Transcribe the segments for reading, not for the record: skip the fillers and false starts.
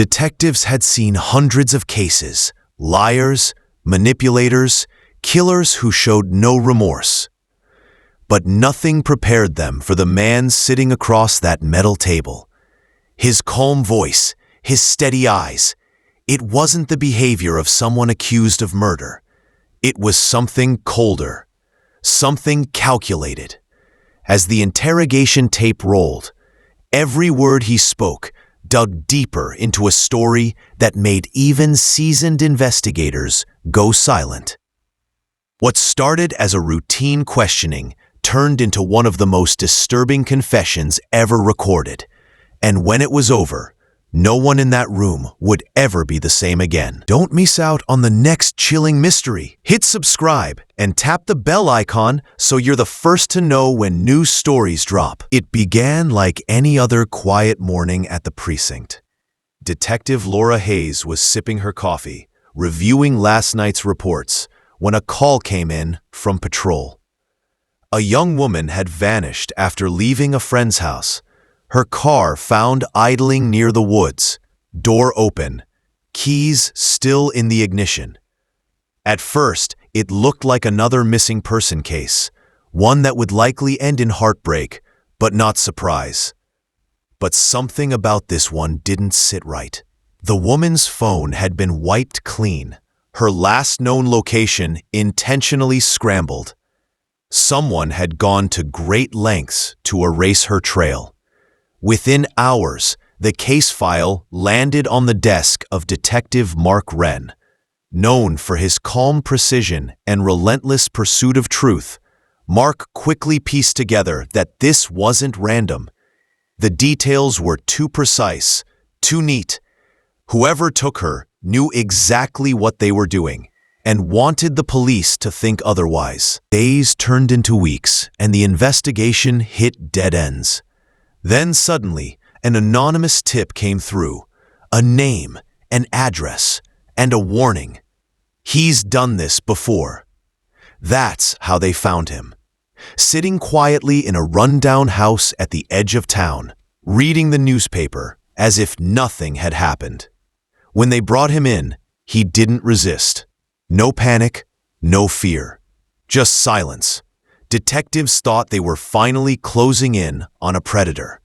Detectives had seen hundreds of cases, liars, manipulators, killers who showed no remorse. But nothing prepared them for the man sitting across that metal table. His calm voice, his steady eyes. It wasn't the behavior of someone accused of murder. It was something colder, something calculated. As the interrogation tape rolled, every word he spoke dug deeper into a story that made even seasoned investigators go silent. What started as a routine questioning turned into one of the most disturbing confessions ever recorded. And when it was over, no one in that room would ever be the same again. Don't miss out on the next chilling mystery. Hit subscribe and tap the bell icon so you're the first to know when new stories drop. It began like any other quiet morning at the precinct. Detective Laura Hayes was sipping her coffee, reviewing last night's reports, when a call came in from patrol. A young woman had vanished after leaving a friend's house. Her car found idling near the woods, door open, keys still in the ignition. At first, it looked like another missing person case, one that would likely end in heartbreak, but not surprise. But something about this one didn't sit right. The woman's phone had been wiped clean, her last known location intentionally scrambled. Someone had gone to great lengths to erase her trail. Within hours, the case file landed on the desk of Detective Mark Wren. Known for his calm precision and relentless pursuit of truth, Mark quickly pieced together that this wasn't random. The details were too precise, too neat. Whoever took her knew exactly what they were doing and wanted the police to think otherwise. Days turned into weeks, and the investigation hit dead ends. Then suddenly, an anonymous tip came through, a name, an address, and a warning. He's done this before. That's how they found him. Sitting quietly in a rundown house at the edge of town, reading the newspaper as if nothing had happened. When they brought him in, he didn't resist. No panic, no fear, just silence. Detectives thought they were finally closing in on a predator.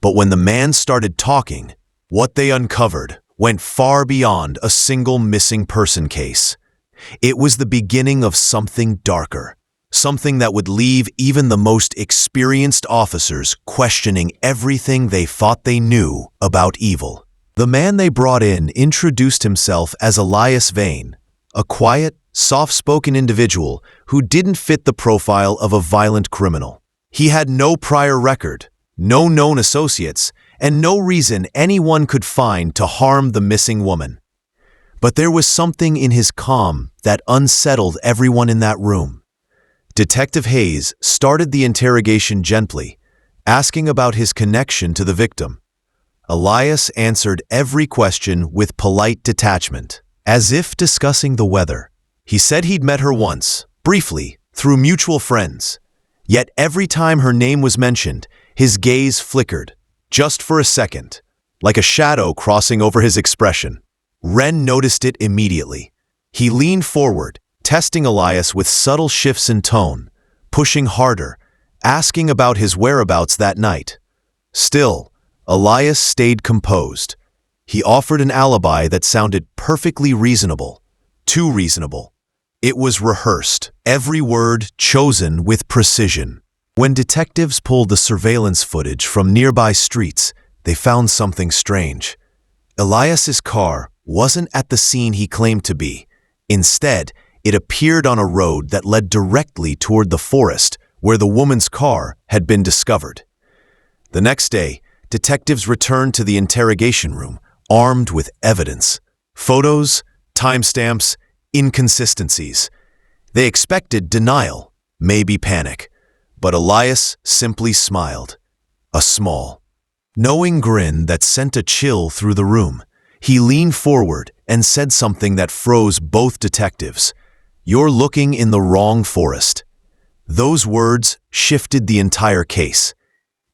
But when the man started talking, what they uncovered went far beyond a single missing person case. It was the beginning of something darker, something that would leave even the most experienced officers questioning everything they thought they knew about evil. The man they brought in introduced himself as Elias Vane, a quiet, soft-spoken individual who didn't fit the profile of a violent criminal. He had no prior record, no known associates, and no reason anyone could find to harm the missing woman. But there was something in his calm that unsettled everyone in that room. Detective Hayes started the interrogation gently, asking about his connection to the victim. Elias answered every question with polite detachment, as if discussing the weather. He said he'd met her once, briefly, through mutual friends. Yet every time her name was mentioned, his gaze flickered, just for a second, like a shadow crossing over his expression. Wren noticed it immediately. He leaned forward, testing Elias with subtle shifts in tone, pushing harder, asking about his whereabouts that night. Still, Elias stayed composed. He offered an alibi that sounded perfectly reasonable, too reasonable. It was rehearsed, every word chosen with precision. When detectives pulled the surveillance footage from nearby streets, they found something strange. Elias's car wasn't at the scene he claimed to be. Instead, it appeared on a road that led directly toward the forest where the woman's car had been discovered. The next day, detectives returned to the interrogation room, armed with evidence, photos, timestamps, inconsistencies. They expected denial, maybe panic, but Elias simply smiled, a small, knowing grin that sent a chill through the room. He leaned forward and said something that froze both detectives. "You're looking in the wrong forest." Those words shifted the entire case.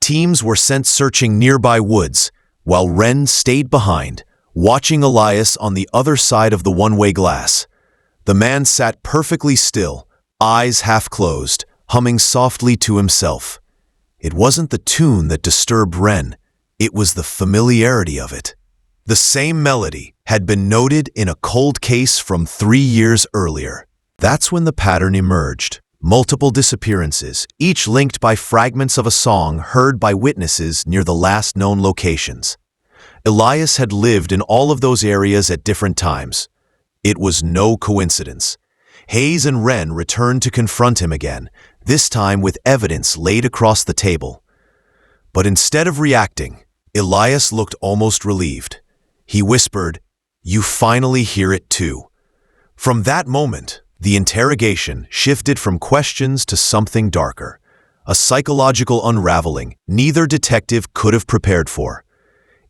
Teams were sent searching nearby woods, while Wren stayed behind, watching Elias on the other side of the one-way glass. The man sat perfectly still, eyes half closed, humming softly to himself. It wasn't the tune that disturbed Ren, it was the familiarity of it. The same melody had been noted in a cold case from 3 years earlier. That's when the pattern emerged. Multiple disappearances, each linked by fragments of a song heard by witnesses near the last known locations. Elias had lived in all of those areas at different times. It was no coincidence. Hayes and Wren returned to confront him again, this time with evidence laid across the table. But instead of reacting, Elias looked almost relieved. He whispered, "You finally hear it too." From that moment, the interrogation shifted from questions to something darker, a psychological unraveling neither detective could have prepared for.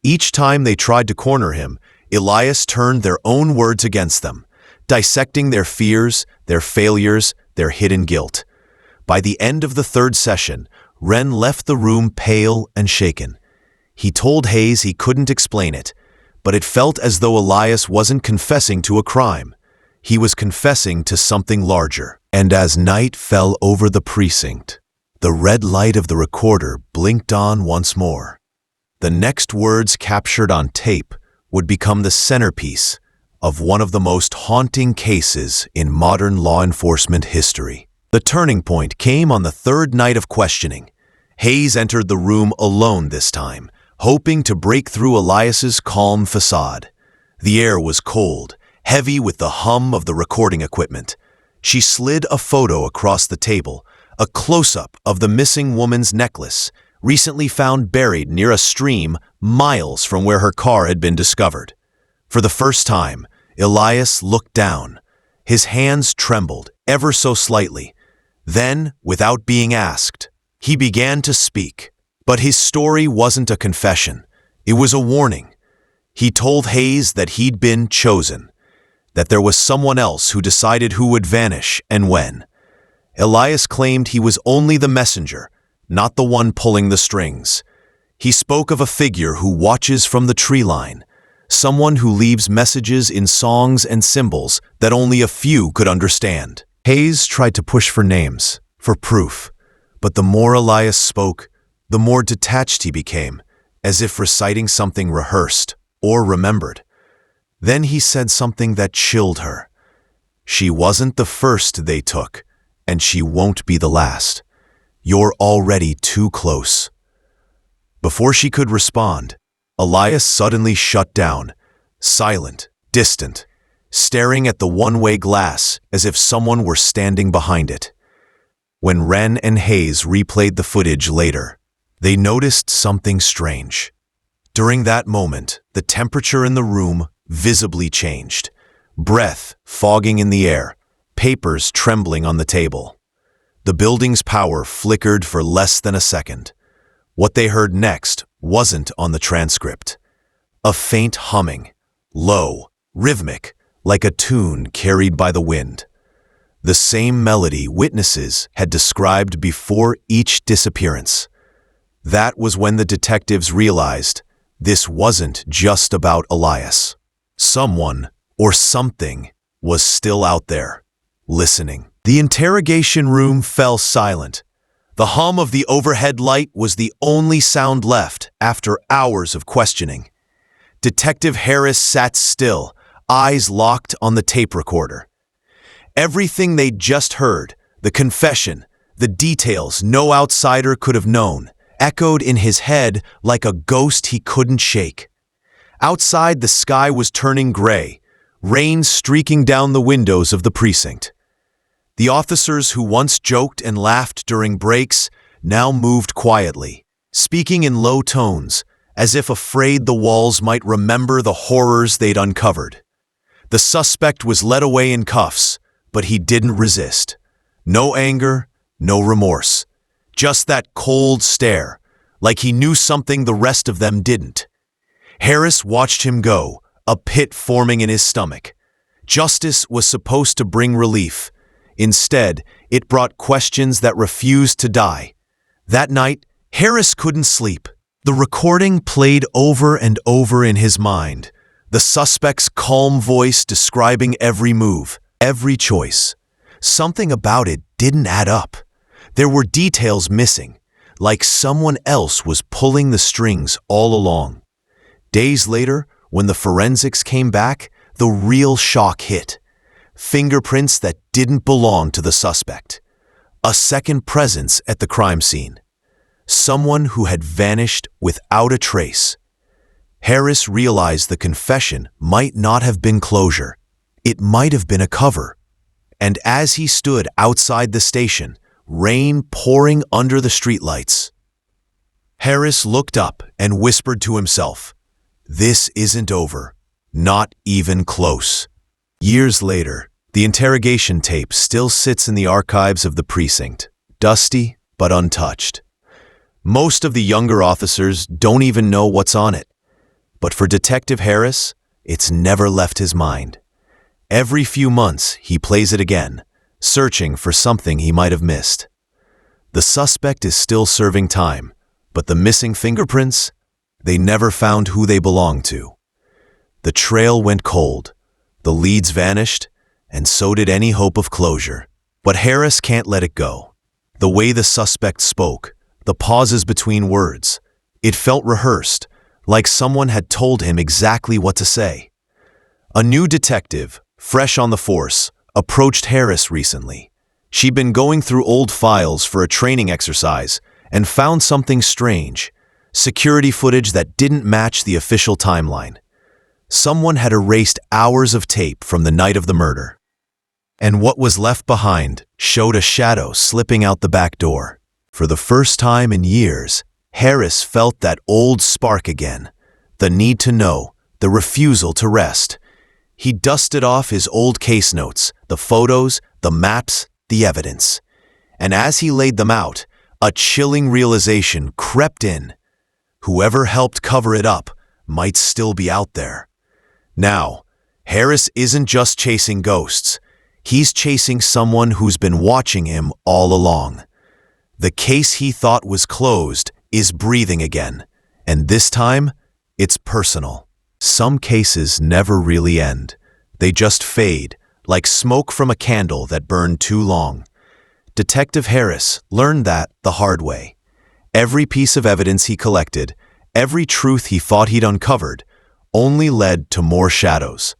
Each time they tried to corner him, Elias turned their own words against them, dissecting their fears, their failures, their hidden guilt. By the end of the third session, Wren left the room pale and shaken. He told Hayes he couldn't explain it, but it felt as though Elias wasn't confessing to a crime. He was confessing to something larger. And as night fell over the precinct, the red light of the recorder blinked on once more. The next words captured on tape would become the centerpiece of one of the most haunting cases in modern law enforcement history. The turning point came on the third night of questioning. Hayes entered the room alone this time, hoping to break through Elias's calm facade. The air was cold, heavy with the hum of the recording equipment. She slid a photo across the table, a close-up of the missing woman's necklace, recently found buried near a stream miles from where her car had been discovered. For the first time, Elias looked down. His hands trembled, ever so slightly. Then, without being asked, he began to speak. But his story wasn't a confession. It was a warning. He told Hayes that he'd been chosen, that there was someone else who decided who would vanish and when. Elias claimed he was only the messenger, not the one pulling the strings. He spoke of a figure who watches from the tree line, someone who leaves messages in songs and symbols that only a few could understand. Hayes tried to push for names, for proof, but the more Elias spoke, the more detached he became, as if reciting something rehearsed or remembered. Then he said something that chilled her. She wasn't the first they took, and she won't be the last. You're already too close. Before she could respond, Elias suddenly shut down, silent, distant, staring at the one-way glass as if someone were standing behind it. When Wren and Hayes replayed the footage later, they noticed something strange. During that moment, the temperature in the room visibly changed. Breath fogging in the air, papers trembling on the table. The building's power flickered for less than a second. What they heard next wasn't on the transcript. A faint humming, low, rhythmic, like a tune carried by the wind. The same melody witnesses had described before each disappearance. That was when the detectives realized this wasn't just about Elias. Someone or something was still out there, listening. The interrogation room fell silent. The hum of the overhead light was the only sound left after hours of questioning. Detective Harris sat still, eyes locked on the tape recorder. Everything they'd just heard, the confession, the details no outsider could have known, echoed in his head like a ghost he couldn't shake. Outside, the sky was turning gray, rain streaking down the windows of the precinct. The officers who once joked and laughed during breaks now moved quietly, speaking in low tones, as if afraid the walls might remember the horrors they'd uncovered. The suspect was led away in cuffs, but he didn't resist. No anger, no remorse. Just that cold stare, like he knew something the rest of them didn't. Harris watched him go, a pit forming in his stomach. Justice was supposed to bring relief. Instead, it brought questions that refused to die. That night, Harris couldn't sleep. The recording played over and over in his mind. The suspect's calm voice describing every move, every choice. Something about it didn't add up. There were details missing, like someone else was pulling the strings all along. Days later, when the forensics came back, the real shock hit. Fingerprints that didn't belong to the suspect. A second presence at the crime scene. Someone who had vanished without a trace. Harris realized the confession might not have been closure. It might have been a cover. And as he stood outside the station, rain pouring under the streetlights, Harris looked up and whispered to himself, "This isn't over. Not even close." Years later, the interrogation tape still sits in the archives of the precinct, dusty but untouched. Most of the younger officers don't even know what's on it. But for Detective Harris, it's never left his mind. Every few months, he plays it again, searching for something he might have missed. The suspect is still serving time, but the missing fingerprints, they never found who they belonged to. The trail went cold, the leads vanished, and so did any hope of closure. But Harris can't let it go. The way the suspect spoke, the pauses between words, it felt rehearsed, like someone had told him exactly what to say. A new detective, fresh on the force, approached Harris recently. She'd been going through old files for a training exercise and found something strange, security footage that didn't match the official timeline. Someone had erased hours of tape from the night of the murder. And what was left behind showed a shadow slipping out the back door. For the first time in years, Harris felt that old spark again, the need to know, the refusal to rest. He dusted off his old case notes, the photos, the maps, the evidence. And as he laid them out, a chilling realization crept in. Whoever helped cover it up might still be out there. Now, Harris isn't just chasing ghosts. He's chasing someone who's been watching him all along. The case he thought was closed is breathing again, and this time, it's personal. Some cases never really end. They just fade, like smoke from a candle that burned too long. Detective Harris learned that the hard way. Every piece of evidence he collected, every truth he thought he'd uncovered, only led to more shadows.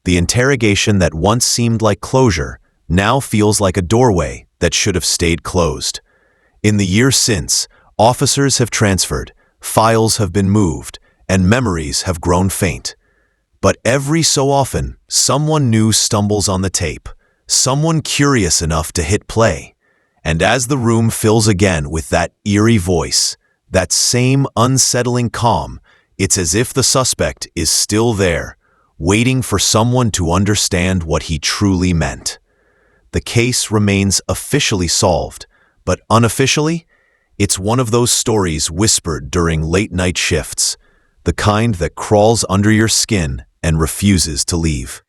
The interrogation that once seemed like closure now feels like a doorway that should have stayed closed. In the years since, officers have transferred, files have been moved, and memories have grown faint. But every so often, someone new stumbles on the tape, someone curious enough to hit play. And as the room fills again with that eerie voice, that same unsettling calm, it's as if the suspect is still there, waiting for someone to understand what he truly meant. The case remains officially solved, but unofficially, it's one of those stories whispered during late-night shifts, the kind that crawls under your skin and refuses to leave.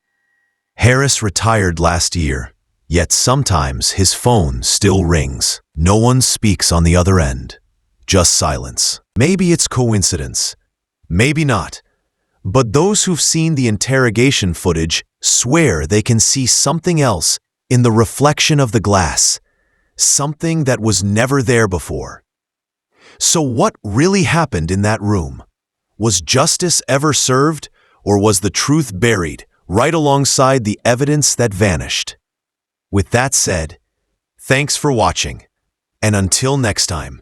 Harris retired last year, yet sometimes his phone still rings. No one speaks on the other end, just silence. Maybe it's coincidence, maybe not. But those who've seen the interrogation footage swear they can see something else in the reflection of the glass, something that was never there before. So what really happened in that room? Was justice ever served, or was the truth buried right alongside the evidence that vanished? With that said, thanks for watching, and until next time.